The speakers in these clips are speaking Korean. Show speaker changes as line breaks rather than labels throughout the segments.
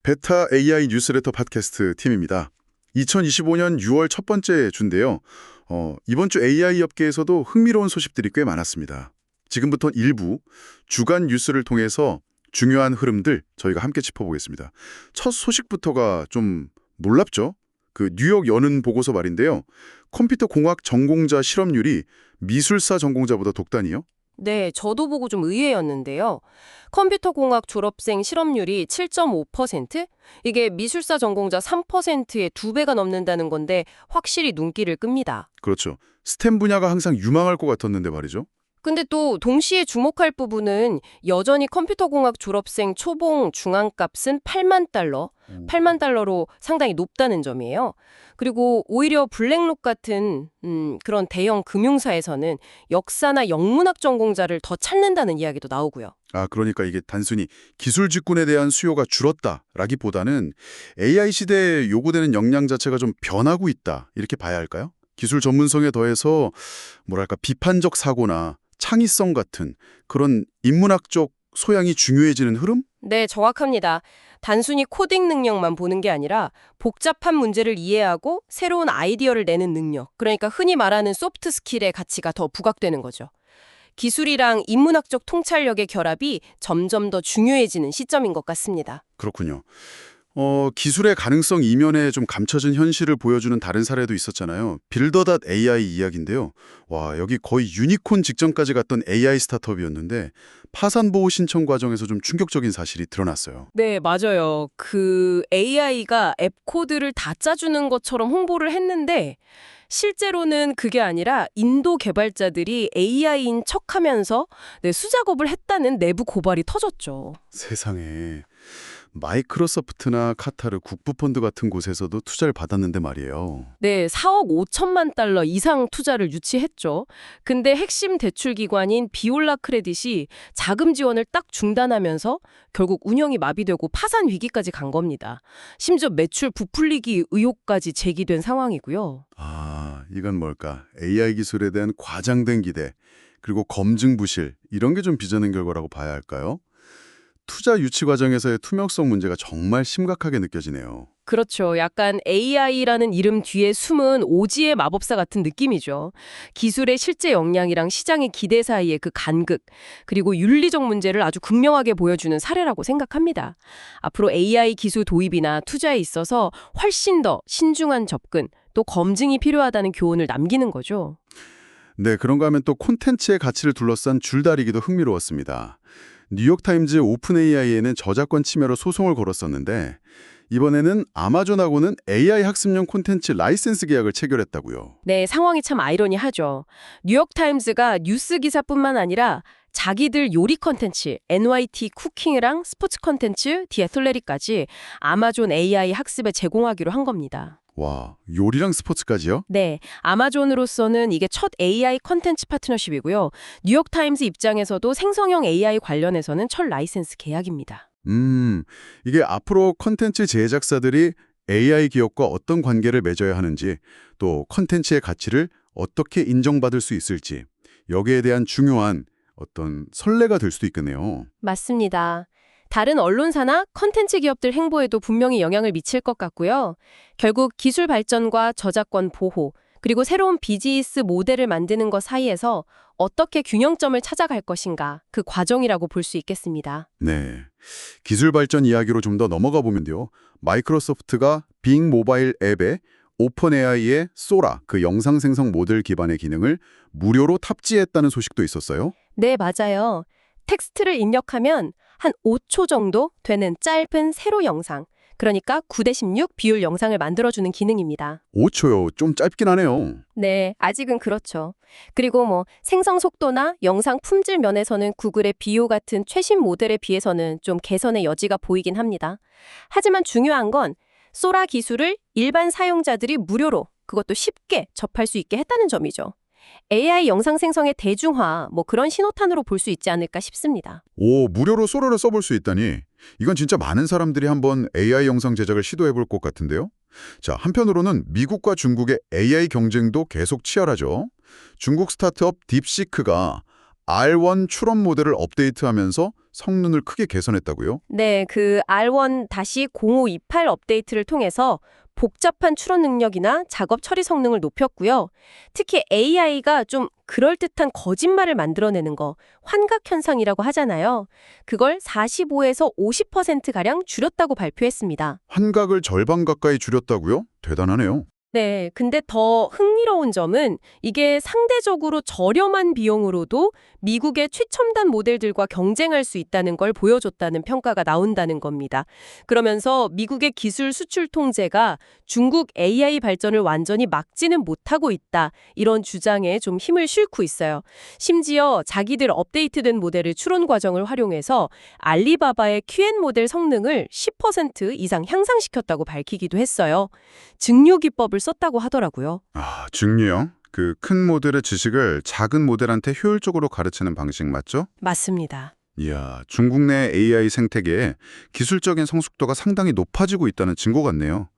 베타 AI 뉴스레터 팟캐스트 팀입니다. 2025년 6월 첫 번째 주인데요. 이번 주 AI 업계에서도 흥미로운 소식들이 꽤 많았습니다. 지금부터 일부 주간 뉴스를 통해서 중요한 흐름들 저희가 함께 짚어보겠습니다. 첫 소식부터가 좀 놀랍죠? 그 뉴욕 여는 보고서 말인데요. 컴퓨터 공학 전공자 실업률이 미술사 전공자보다 독단이요?
네, 저도 보고 좀 의외였는데요. 컴퓨터공학 졸업생 실업률이 7.5%? 이게 미술사 전공자 3%의 2배가 넘는다는 건데 확실히 눈길을 끕니다.
그렇죠. 스템 분야가 항상 유망할 것 같았는데 말이죠.
근데 또 동시에 주목할 부분은 여전히 컴퓨터공학 졸업생 초봉 중앙값은 8만 달러, 8만 달러로 상당히 높다는 점이에요. 그리고 오히려 블랙록 같은 그런 대형 금융사에서는 역사나 영문학 전공자를 더 찾는다는 이야기도 나오고요.
그러니까 이게 단순히 기술 직군에 대한 수요가 줄었다라기보다는 AI 시대에 요구되는 역량 자체가 좀 변하고 있다 이렇게 봐야 할까요? 기술 전문성에 더해서 뭐랄까 비판적 사고나 창의성 같은 그런 인문학적 소양이 중요해지는 흐름?
네, 정확합니다. 단순히 코딩 능력만 보는 게 아니라 복잡한 문제를 이해하고 새로운 아이디어를 내는 능력, 그러니까 흔히 말하는 소프트 스킬의 가치가 더 부각되는 거죠. 기술이랑 인문학적 통찰력의 결합이 점점 더 중요해지는 시점인 것 같습니다.
그렇군요. 기술의 가능성 이면에 좀 감춰진 현실을 보여주는 다른 사례도 있었잖아요. 빌더.ai 이야기인데요. 와, 여기 거의 유니콘 직전까지 갔던 AI 스타트업이었는데 파산 보호 신청 과정에서 좀 충격적인 사실이 드러났어요.
네, 맞아요. 그 AI가 앱 코드를 다 짜주는 것처럼 홍보를 했는데 실제로는 그게 아니라 인도 개발자들이 AI인 척하면서 수작업을 했다는 내부 고발이 터졌죠.
세상에. 마이크로소프트나 카타르 국부펀드 같은 곳에서도 투자를 받았는데 말이에요.
네, 4억 5천만 달러 이상 투자를 유치했죠. 근데 핵심 대출 기관인 비올라 크레딧이 자금 지원을 딱 중단하면서 결국 운영이 마비되고 파산 위기까지 간 겁니다. 심지어 매출 부풀리기 의혹까지 제기된 상황이고요.
이건 뭘까? AI 기술에 대한 과장된 기대, 그리고 검증 부실, 이런 게 좀 빚어낸 결과라고 봐야 할까요? 투자 유치 과정에서의 투명성 문제가 정말 심각하게 느껴지네요.
그렇죠. 약간 AI라는 이름 뒤에 숨은 오지의 마법사 같은 느낌이죠. 기술의 실제 역량이랑 시장의 기대 사이의 그 간극, 그리고 윤리적 문제를 아주 극명하게 보여주는 사례라고 생각합니다. 앞으로 AI 기술 도입이나 투자에 있어서 훨씬 더 신중한 접근, 또 검증이 필요하다는 교훈을 남기는 거죠.
네, 그런가 하면 또 콘텐츠의 가치를 둘러싼 줄다리기도 흥미로웠습니다. 뉴욕타임즈 오픈 AI에는 저작권 침해로 소송을 걸었었는데 이번에는 아마존하고는 AI 학습용 콘텐츠 라이센스 계약을 체결했다고요.
네, 상황이 참 아이러니하죠. 뉴욕타임즈가 뉴스 기사뿐만 아니라 자기들 요리 컨텐츠, NYT 쿠킹이랑 스포츠 컨텐츠, 디 애틀레틱까지 아마존 AI 학습에 제공하기로 한 겁니다.
와, 요리랑 스포츠까지요?
네, 아마존으로서는 이게 첫 AI 컨텐츠 파트너십이고요. 뉴욕타임즈 입장에서도 생성형 AI 관련해서는 첫 라이센스 계약입니다.
이게 앞으로 컨텐츠 제작사들이 AI 기업과 어떤 관계를 맺어야 하는지, 또 컨텐츠의 가치를 어떻게 인정받을 수 있을지, 여기에 대한 중요한 어떤 선례가 될 수도 있겠네요.
맞습니다. 다른 언론사나 컨텐츠 기업들 행보에도 분명히 영향을 미칠 것 같고요. 결국 기술 발전과 저작권 보호, 그리고 새로운 비즈니스 모델을 만드는 것 사이에서 어떻게 균형점을 찾아갈 것인가, 그 과정이라고 볼 수 있겠습니다.
네, 기술 발전 이야기로 좀 더 넘어가 보면요. 마이크로소프트가 빙 모바일 앱에 오픈 AI의 소라, 그 영상 생성 모델 기반의 기능을 무료로 탑재했다는 소식도 있었어요.
네, 맞아요. 텍스트를 입력하면 한 5초 정도 되는 짧은 세로 영상, 그러니까 9:16 비율 영상을 만들어주는 기능입니다.
5초요. 좀 짧긴 하네요.
네, 아직은 그렇죠. 그리고 생성 속도나 영상 품질 면에서는 구글의 비오 같은 최신 모델에 비해서는 좀 개선의 여지가 보이긴 합니다. 하지만 중요한 건 소라 기술을 일반 사용자들이 무료로, 그것도 쉽게 접할 수 있게 했다는 점이죠. AI 영상 생성의 대중화, 그런 신호탄으로 볼 수 있지 않을까 싶습니다.
오, 무료로 소라를 써볼 수 있다니. 이건 진짜 많은 사람들이 한번 AI 영상 제작을 시도해볼 것 같은데요. 자, 한편으로는 미국과 중국의 AI 경쟁도 계속 치열하죠. 중국 스타트업 딥시크가 R1 추론 모델을 업데이트하면서 성능을 크게 개선했다고요?
네, 그 R1-0528 업데이트를 통해서 복잡한 추론 능력이나 작업 처리 성능을 높였고요. 특히 AI가 좀 그럴듯한 거짓말을 만들어내는 거, 환각 현상이라고 하잖아요. 그걸 45에서 50%가량 줄였다고 발표했습니다.
환각을 절반 가까이 줄였다고요? 대단하네요.
네, 근데 더 흥미로운 점은 이게 상대적으로 저렴한 비용으로도 미국의 최첨단 모델들과 경쟁할 수 있다는 걸 보여줬다는 평가가 나온다는 겁니다. 그러면서 미국의 기술 수출 통제가 중국 AI 발전을 완전히 막지는 못하고 있다, 이런 주장에 좀 힘을 싣고 있어요. 심지어 자기들 업데이트된 모델의 추론 과정을 활용해서 알리바바의 QN 모델 성능을 10% 이상 향상시켰다고 밝히기도 했어요. 증류 기법을 썼다고 하더라고요.
아, 증류형? 그 큰 모델의 지식을 작은 모델한테 효율적으로 가르치는 방식 맞죠?
맞습니다.
이야, 중국 내 AI 생태계에 기술적인 성숙도가 상당히 높아지고 있다는 증거 같네요.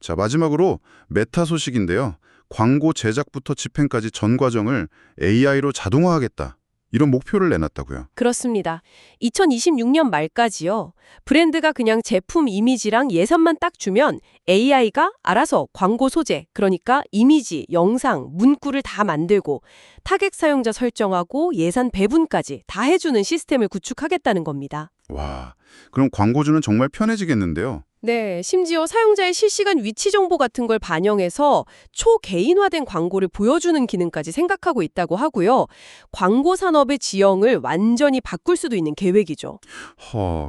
자, 마지막으로 메타 소식인데요. 광고 제작부터 집행까지 전 과정을 AI로 자동화하겠다, 이런 목표를 내놨다고요.
그렇습니다. 2026년 말까지요. 브랜드가 그냥 제품 이미지랑 예산만 딱 주면 AI가 알아서 광고 소재, 그러니까 이미지, 영상, 문구를 다 만들고 타겟 사용자 설정하고 예산 배분까지 다 해주는 시스템을 구축하겠다는 겁니다.
와, 그럼 광고주는 정말 편해지겠는데요.
네, 심지어 사용자의 실시간 위치 정보 같은 걸 반영해서 초개인화된 광고를 보여주는 기능까지 생각하고 있다고 하고요. 광고 산업의 지형을 완전히 바꿀 수도 있는 계획이죠.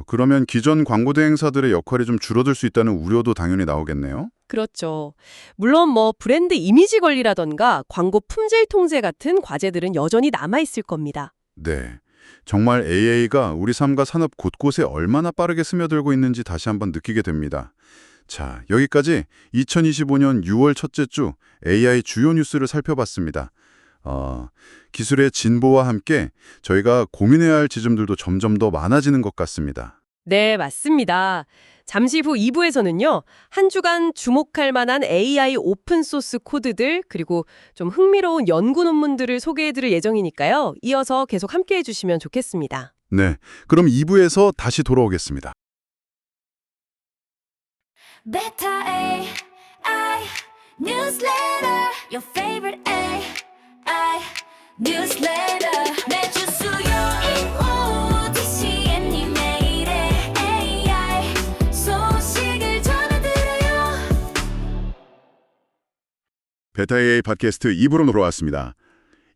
그러면 기존 광고 대행사들의 역할이 좀 줄어들 수 있다는 우려도 당연히 나오겠네요.
그렇죠. 물론 브랜드 이미지 관리라던가 광고 품질 통제 같은 과제들은 여전히 남아있을 겁니다.
네. 정말 AI가 우리 삶과 산업 곳곳에 얼마나 빠르게 스며들고 있는지 다시 한번 느끼게 됩니다. 자, 여기까지 2025년 6월 첫째 주 AI 주요 뉴스를 살펴봤습니다. 기술의 진보와 함께 저희가 고민해야 할 지점들도 점점 더 많아지는 것 같습니다.
네, 맞습니다. 잠시 후 2부에서는요, 한 주간 주목할 만한 AI 오픈소스 코드들, 그리고 좀 흥미로운 연구 논문들을 소개해드릴 예정이니까요. 이어서 계속 함께해 주시면 좋겠습니다.
네, 그럼 2부에서 다시 돌아오겠습니다.
Beta AI newsletter, your favorite AI newsletter. 매주 수요일 오후 2시엔 이메일에 AI 소식을 전해드려요.
베타 AI 팟캐스트 2부로 돌아왔습니다.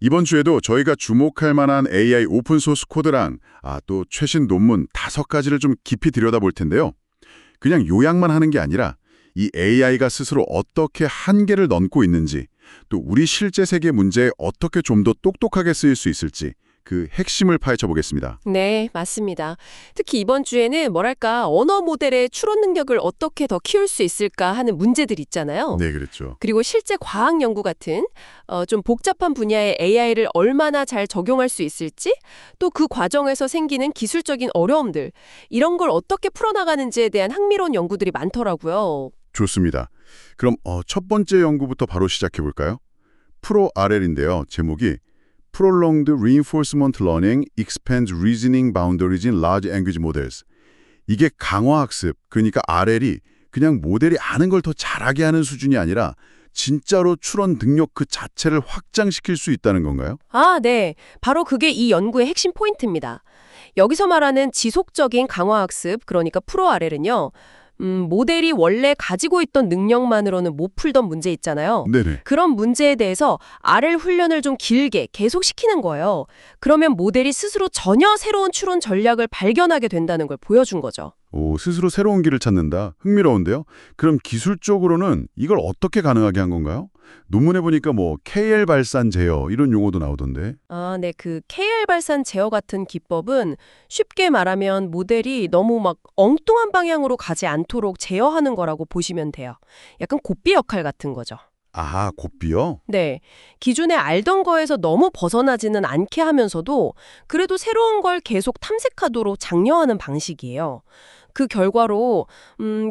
이번 주에도 저희가 주목할 만한 AI 오픈소스 코드랑 또 최신 논문 5가지를 좀 깊이 들여다볼 텐데요. 그냥 요약만 하는 게 아니라 이 AI가 스스로 어떻게 한계를 넘고 있는지, 또 우리 실제 세계 문제에 어떻게 좀 더 똑똑하게 쓰일 수 있을지 그 핵심을 파헤쳐 보겠습니다.
네, 맞습니다. 특히 이번 주에는 언어 모델의 추론 능력을 어떻게 더 키울 수 있을까 하는 문제들 있잖아요.
네, 그렇죠.
그리고 실제 과학 연구 같은 좀 복잡한 분야의 AI를 얼마나 잘 적용할 수 있을지, 또 그 과정에서 생기는 기술적인 어려움들, 이런 걸 어떻게 풀어나가는지에 대한 흥미로운 연구들이 많더라고요.
좋습니다. 그럼 첫 번째 연구부터 바로 시작해 볼까요? 프로RL인데요. 제목이 Prolonged Reinforcement Learning Expands Reasoning Boundaries in Large Language Models. 이게 강화학습, 그러니까 RL이 그냥 모델이 아는 걸 더 잘하게 하는 수준이 아니라 진짜로 추론 능력 그 자체를 확장시킬 수 있다는 건가요?
네. 바로 그게 이 연구의 핵심 포인트입니다. 여기서 말하는 지속적인 강화학습, 그러니까 프로RL은요, 모델이 원래 가지고 있던 능력만으로는 못 풀던 문제 있잖아요.
네네.
그런 문제에 대해서 RL 훈련을 좀 길게 계속 시키는 거예요. 그러면 모델이 스스로 전혀 새로운 추론 전략을 발견하게 된다는 걸 보여준 거죠.
스스로 새로운 길을 찾는다. 흥미로운데요. 그럼 기술적으로는 이걸 어떻게 가능하게 한 건가요? 논문에 보니까 KL 발산 제어 이런 용어도 나오던데.
네. 그 KL 발산 제어 같은 기법은 쉽게 말하면 모델이 너무 엉뚱한 방향으로 가지 않도록 제어하는 거라고 보시면 돼요. 약간 곱비 역할 같은 거죠.
아하, 곱비요?
네. 기존에 알던 거에서 너무 벗어나지는 않게 하면서도 그래도 새로운 걸 계속 탐색하도록 장려하는 방식이에요. 그 결과로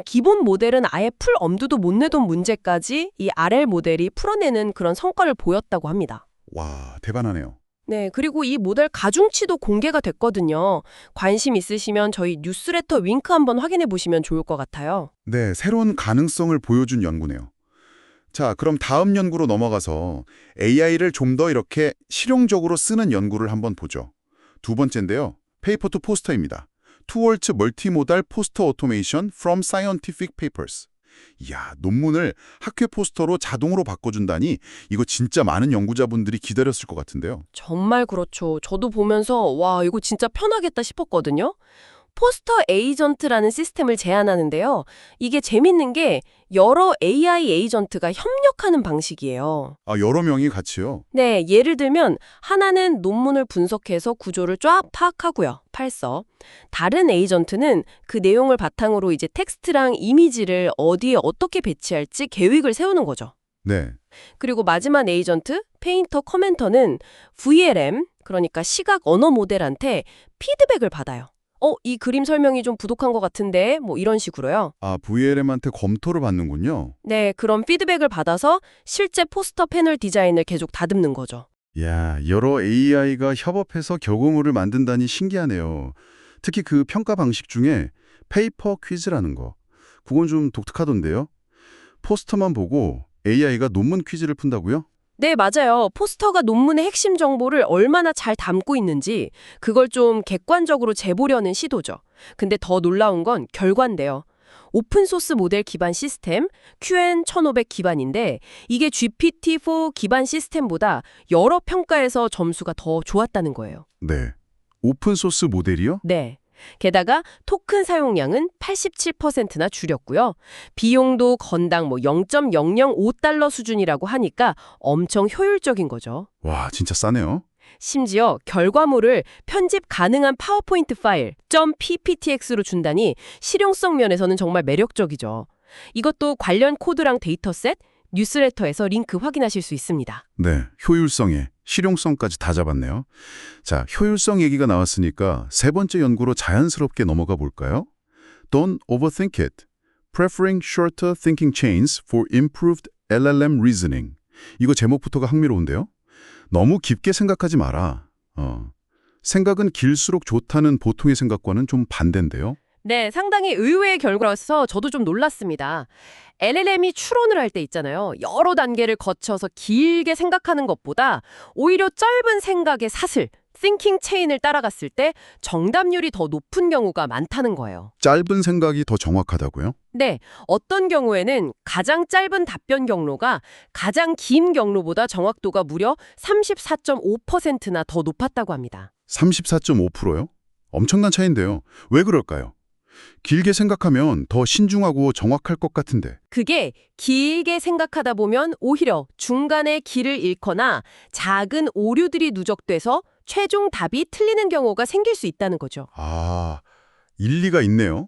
기본 모델은 아예 풀 엄두도 못 내던 문제까지 이 RL 모델이 풀어내는 그런 성과를 보였다고 합니다.
와, 대단하네요.
네, 그리고 이 모델 가중치도 공개가 됐거든요. 관심 있으시면 저희 뉴스레터 윙크 한번 확인해 보시면 좋을 것 같아요.
네, 새로운 가능성을 보여준 연구네요. 자, 그럼 다음 연구로 넘어가서 AI를 좀 더 이렇게 실용적으로 쓰는 연구를 한번 보죠. 두 번째인데요. 페이퍼 투 포스터입니다. Towards Multimodal Poster Automation from Scientific Papers. 이야, 논문을 학회 포스터로 자동으로 바꿔준다니 이거 진짜 많은 연구자분들이 기다렸을 것 같은데요.
정말 그렇죠. 저도 보면서 와, 이거 진짜 편하겠다 싶었거든요. 포스터 에이전트라는 시스템을 제안하는데요. 이게 재밌는 게 여러 AI 에이전트가 협력하는 방식이에요.
아, 여러 명이 같이요?
네, 예를 들면 하나는 논문을 분석해서 구조를 쫙 파악하고요. 팔서. 다른 에이전트는 그 내용을 바탕으로 이제 텍스트랑 이미지를 어디에 어떻게 배치할지 계획을 세우는 거죠.
네.
그리고 마지막 에이전트, 페인터 커멘터는 VLM, 그러니까 시각 언어 모델한테 피드백을 받아요. 이 그림 설명이 좀 부족한 것 같은데 뭐 이런 식으로요.
아, VLM한테 검토를 받는군요.
네, 그런 피드백을 받아서 실제 포스터 패널 디자인을 계속 다듬는 거죠.
야, 여러 AI가 협업해서 결과물을 만든다니 신기하네요. 특히 그 평가 방식 중에 페이퍼 퀴즈라는 거. 그건 좀 독특하던데요. 포스터만 보고 AI가 논문 퀴즈를 푼다고요?
네, 맞아요. 포스터가 논문의 핵심 정보를 얼마나 잘 담고 있는지 그걸 좀 객관적으로 재보려는 시도죠. 근데 더 놀라운 건 결과인데요. 오픈소스 모델 기반 시스템, QN1500 기반인데 이게 GPT-4 기반 시스템보다 여러 평가에서 점수가 더 좋았다는 거예요.
네. 오픈소스 모델이요?
네. 게다가 토큰 사용량은 87%나 줄였고요. 비용도 건당 뭐 0.005달러 수준이라고 하니까 엄청 효율적인 거죠.
와, 진짜 싸네요.
심지어 결과물을 편집 가능한 파워포인트 파일 .pptx로 준다니 실용성 면에서는 정말 매력적이죠. 이것도 관련 코드랑 데이터셋, 뉴스레터에서 링크 확인하실 수 있습니다.
네, 효율성에 실용성까지 다 잡았네요. 자, 효율성 얘기가 나왔으니까 세 번째 연구로 자연스럽게 넘어가 볼까요? Don't overthink it. Preferring shorter thinking chains for improved LLM reasoning. 이거 제목부터가 흥미로운데요? 너무 깊게 생각하지 마라. 생각은 길수록 좋다는 보통의 생각과는 좀 반대인데요.
네, 상당히 의외의 결과라서 저도 좀 놀랐습니다. LLM이 추론을 할 때 있잖아요. 여러 단계를 거쳐서 길게 생각하는 것보다 오히려 짧은 생각의 사슬, thinking chain을 따라갔을 때 정답률이 더 높은 경우가 많다는 거예요.
짧은 생각이 더 정확하다고요?
네, 어떤 경우에는 가장 짧은 답변 경로가 가장 긴 경로보다 정확도가 무려 34.5%나 더 높았다고 합니다.
34.5%요? 엄청난 차이인데요. 왜 그럴까요? 길게 생각하면 더 신중하고 정확할 것 같은데.
그게 길게 생각하다 보면 오히려 중간에 길을 잃거나 작은 오류들이 누적돼서 최종 답이 틀리는 경우가 생길 수 있다는 거죠.
아, 일리가 있네요.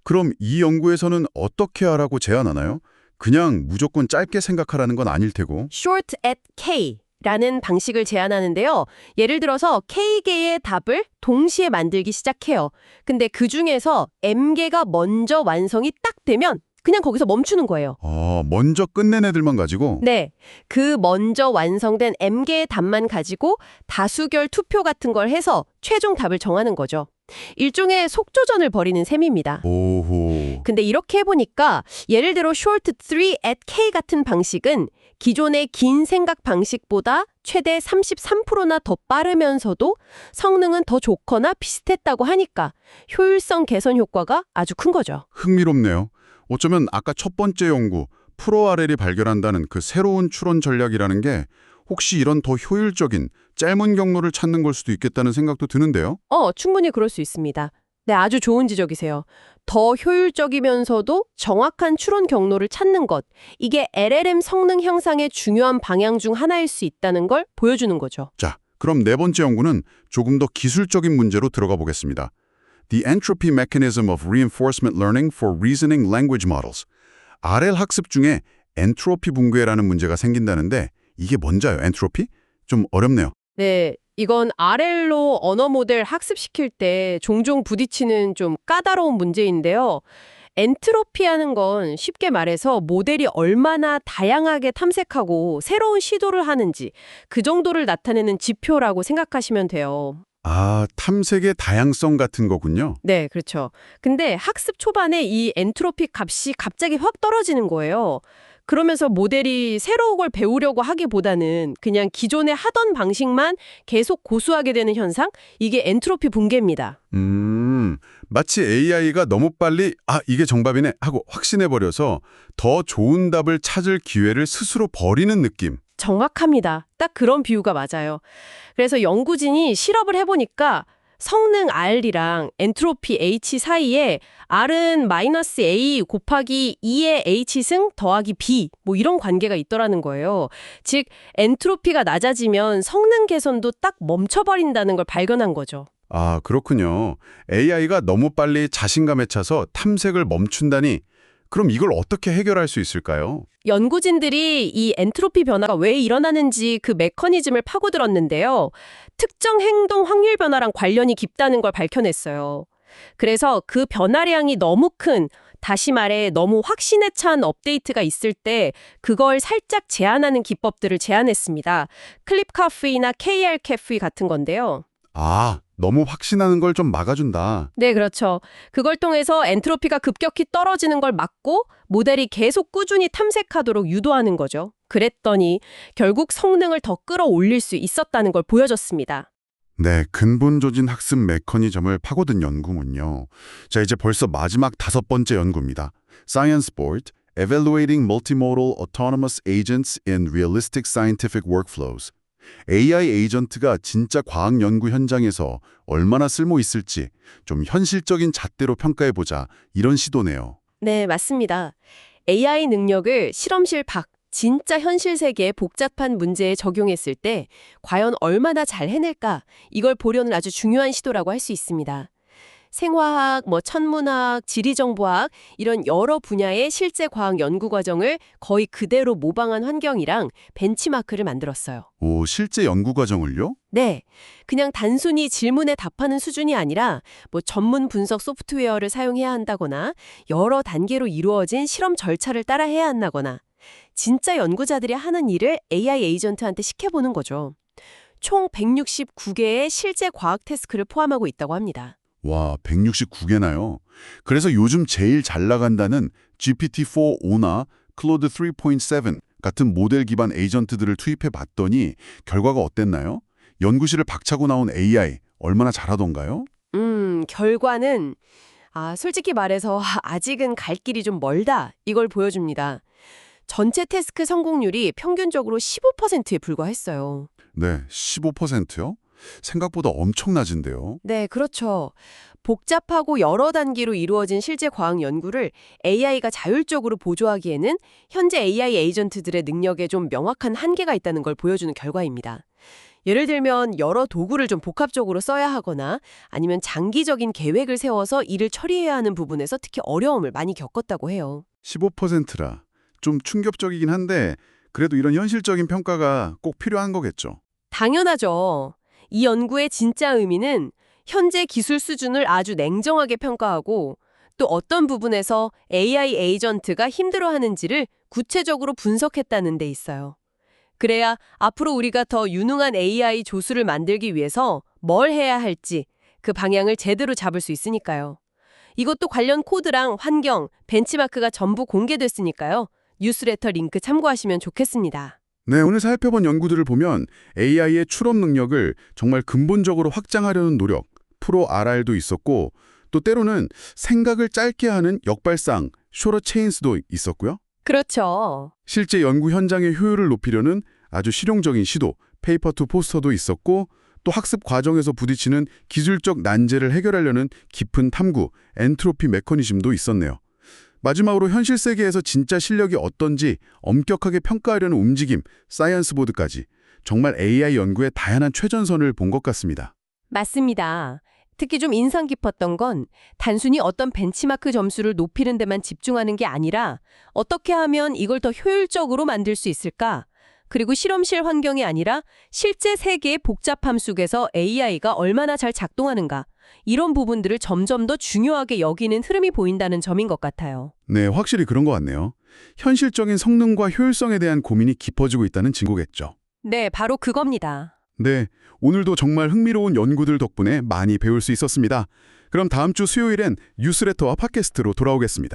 그럼 이 연구에서는 어떻게 하라고 제안하나요? 그냥 무조건 짧게 생각하라는 건 아닐 테고.
short at K 라는 방식을 제안하는데요. 예를 들어서 K개의 답을 동시에 만들기 시작해요. 근데 그 중에서 M개가 먼저 완성이 딱 되면 그냥 거기서 멈추는 거예요.
먼저 끝낸 애들만 가지고?
네, 그 먼저 완성된 M개의 답만 가지고 다수결 투표 같은 걸 해서 최종 답을 정하는 거죠. 일종의 속조전을 벌이는 셈입니다.
오호.
근데 이렇게 해보니까 예를 들어 short 3 at K 같은 방식은 기존의 긴 생각 방식보다 최대 33%나 더 빠르면서도 성능은 더 좋거나 비슷했다고 하니까 효율성 개선 효과가 아주 큰 거죠.
흥미롭네요. 어쩌면 아까 첫 번째 연구, 프로RL이 발견한다는 그 새로운 추론 전략이라는 게 혹시 이런 더 효율적인 짧은 경로를 찾는 걸 수도 있겠다는 생각도 드는데요.
충분히 그럴 수 있습니다. 네, 아주 좋은 지적이세요. 더 효율적이면서도 정확한 추론 경로를 찾는 것, 이게 LLM 성능 향상의 중요한 방향 중 하나일 수 있다는 걸 보여주는 거죠.
자, 그럼 네 번째 연구는 조금 더 기술적인 문제로 들어가 보겠습니다. The Entropy Mechanism of Reinforcement Learning for Reasoning Language Models. RL 학습 중에 엔트로피 붕괴라는 문제가 생긴다는데 이게 뭔지요, 엔트로피? 좀 어렵네요.
네, 이건 RL로 언어 모델 학습시킬 때 종종 부딪히는 좀 까다로운 문제인데요. 엔트로피하는 건 쉽게 말해서 모델이 얼마나 다양하게 탐색하고 새로운 시도를 하는지 그 정도를 나타내는 지표라고 생각하시면 돼요.
아, 탐색의 다양성 같은 거군요.
네, 그렇죠. 근데 학습 초반에 이 엔트로피 값이 갑자기 확 떨어지는 거예요. 그러면서 모델이 새로운 걸 배우려고 하기보다는 그냥 기존에 하던 방식만 계속 고수하게 되는 현상? 이게 엔트로피 붕괴입니다.
마치 AI가 너무 빨리 이게 정답이네 하고 확신해버려서 더 좋은 답을 찾을 기회를 스스로 버리는 느낌.
정확합니다. 딱 그런 비유가 맞아요. 그래서 연구진이 실험을 해보니까 성능 R이랑 엔트로피 H 사이에 R은 -A 곱하기 2의 H승 더하기 B 뭐 이런 관계가 있더라는 거예요. 즉 엔트로피가 낮아지면 성능 개선도 딱 멈춰버린다는 걸 발견한 거죠.
아, 그렇군요. AI가 너무 빨리 자신감에 차서 탐색을 멈춘다니 그럼 이걸 어떻게 해결할 수 있을까요?
연구진들이 이 엔트로피 변화가 왜 일어나는지 그 메커니즘을 파고들었는데요. 특정 행동 확률 변화랑 관련이 깊다는 걸 밝혀냈어요. 그래서 그 변화량이 너무 큰, 다시 말해 너무 확신에 찬 업데이트가 있을 때 그걸 살짝 제한하는 기법들을 제안했습니다. 클립카프이나 KRCAFE 같은 건데요.
아, 너무 확신하는 걸 좀 막아준다.
네, 그렇죠. 그걸 통해서 엔트로피가 급격히 떨어지는 걸 막고 모델이 계속 꾸준히 탐색하도록 유도하는 거죠. 그랬더니 결국 성능을 더 끌어올릴 수 있었다는 걸 보여줬습니다.
네, 근본적인 학습 메커니즘을 파고든 연구군요. 자, 이제 벌써 마지막 5번째 연구입니다. Science Board, Evaluating Multimodal Autonomous Agents in Realistic Scientific Workflows. AI 에이전트가 진짜 과학 연구 현장에서 얼마나 쓸모 있을지 좀 현실적인 잣대로 평가해보자 이런 시도네요.
네, 맞습니다. AI 능력을 실험실 밖, 진짜 현실 세계의 복잡한 문제에 적용했을 때 과연 얼마나 잘 해낼까? 이걸 보려는 아주 중요한 시도라고 할 수 있습니다. 생화학, 천문학, 지리정보학 이런 여러 분야의 실제 과학 연구 과정을 거의 그대로 모방한 환경이랑 벤치마크를 만들었어요.
오, 실제 연구 과정을요?
네, 그냥 단순히 질문에 답하는 수준이 아니라 전문 분석 소프트웨어를 사용해야 한다거나 여러 단계로 이루어진 실험 절차를 따라 해야 한다거나 진짜 연구자들이 하는 일을 AI 에이전트한테 시켜보는 거죠. 총 169개의 실제 과학 태스크를 포함하고 있다고 합니다.
와, 169개나요? 그래서 요즘 제일 잘 나간다는 GPT-4o나 Claude 3.7 같은 모델 기반 에이전트들을 투입해 봤더니 결과가 어땠나요? 연구실을 박차고 나온 AI 얼마나 잘하던가요?
결과는 솔직히 말해서 아직은 갈 길이 좀 멀다 이걸 보여줍니다. 전체 태스크 성공률이 평균적으로 15%에 불과했어요.
네, 15%요? 생각보다 엄청 낮은데요.
네, 그렇죠. 복잡하고 여러 단계로 이루어진 실제 과학 연구를 AI가 자율적으로 보조하기에는 현재 AI 에이전트들의 능력에 좀 명확한 한계가 있다는 걸 보여주는 결과입니다. 예를 들면 여러 도구를 좀 복합적으로 써야 하거나 아니면 장기적인 계획을 세워서 일을 처리해야 하는 부분에서 특히 어려움을 많이 겪었다고 해요.
15%라 좀 충격적이긴 한데 그래도 이런 현실적인 평가가 꼭 필요한 거겠죠.
당연하죠. 이 연구의 진짜 의미는 현재 기술 수준을 아주 냉정하게 평가하고 또 어떤 부분에서 AI 에이전트가 힘들어하는지를 구체적으로 분석했다는 데 있어요. 그래야 앞으로 우리가 더 유능한 AI 조수를 만들기 위해서 뭘 해야 할지 그 방향을 제대로 잡을 수 있으니까요. 이것도 관련 코드랑 환경, 벤치마크가 전부 공개됐으니까요. 뉴스레터 링크 참고하시면 좋겠습니다.
네, 오늘 살펴본 연구들을 보면 AI의 추론 능력을 정말 근본적으로 확장하려는 노력, 프로 RR도 있었고 또 때로는 생각을 짧게 하는 역발상, 쇼러 체인스도 있었고요.
그렇죠.
실제 연구 현장의 효율을 높이려는 아주 실용적인 시도, 페이퍼 투 포스터도 있었고 또 학습 과정에서 부딪히는 기술적 난제를 해결하려는 깊은 탐구, 엔트로피 메커니즘도 있었네요. 마지막으로 현실 세계에서 진짜 실력이 어떤지 엄격하게 평가하려는 움직임, 사이언스 보드까지 정말 AI 연구의 다양한 최전선을 본 것 같습니다.
맞습니다. 특히 좀 인상 깊었던 건 단순히 어떤 벤치마크 점수를 높이는 데만 집중하는 게 아니라 어떻게 하면 이걸 더 효율적으로 만들 수 있을까? 그리고 실험실 환경이 아니라 실제 세계의 복잡함 속에서 AI가 얼마나 잘 작동하는가? 이런 부분들을 점점 더 중요하게 여기는 흐름이 보인다는 점인 것 같아요.
네, 확실히 그런 것 같네요. 현실적인 성능과 효율성에 대한 고민이 깊어지고 있다는 증거겠죠.
네, 바로 그겁니다.
네, 오늘도 정말 흥미로운 연구들 덕분에 많이 배울 수 있었습니다. 그럼 다음 주 수요일엔 뉴스레터와 팟캐스트로 돌아오겠습니다.